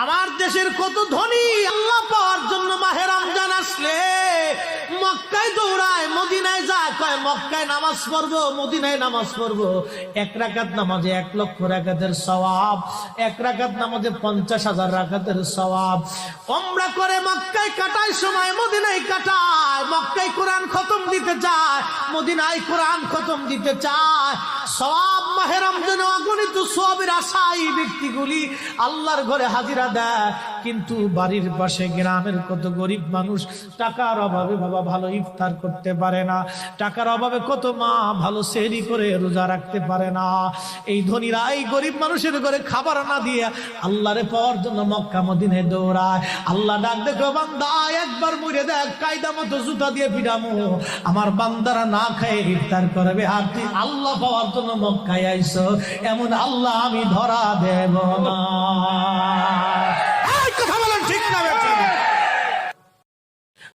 আমার দেশের কত ধনী আল্লাহ পাওয়ার জন্য মাহে রমজান আসলে মক্কায় দৌড়ায়, মদিনায় যায়, কয় মক্কায় নামাজ পড়বো, মদিনায় নামাজ পড়বো। 1 রাকাত নামাজে 1 লক্ষ রাকাতের সওয়াব, 1 রাকাত নামাজে 50,000 রাকাতের সওয়াব। উমরা করে মক্কায় কাটায় সময় মদিনায় কাটায়, মক্কায় কোরআন খতম দিতে যায়, মদিনায় কোরআন খতম দিতে চায়। সওয়াব মাহে রমজানে অগণিত সওয়াবের আশায় ব্যক্তিগুলি আল্লাহর ঘরে হাজিরা দেয়, কিন্তু বাড়ির পাশে গ্রামের কত গরিব মানুষ টাকার অভাবে বাবা ভালো ইফতার করতে পারে না, টাকার অভাবে কত মা ভালো সেহরি করে রোজা রাখতে পারে না। এই ধনীরা এই গরিব মানুষের ঘরে খাবার না দিয়ে আল্লাহরে পাওয়ার জন্য মক্কা মদিনায় দৌড়ায়। আল্লাহ ডাক দেখো, বান্দা একবার মরে দেখ, কায়দা মতো জুতা দিয়ে পিটামো, আমার বান্দারা না খেয়ে ইফতার করবে, আর তুই আল্লাহ পাওয়ার জন্য মক্কায় আইছো, এমন আল্লাহ আমি ধরা দেব না।